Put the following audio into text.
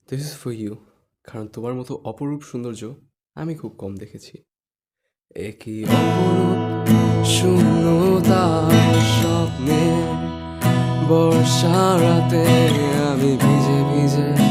This is for you, কারণ তোমার মতো অপরূপ সৌন্দর্য আমি খুব কম দেখেছি। একই অপরূপ শূন্যতার স্বপ্নে বর্ষা রাতে আমি ভিজে ভিজে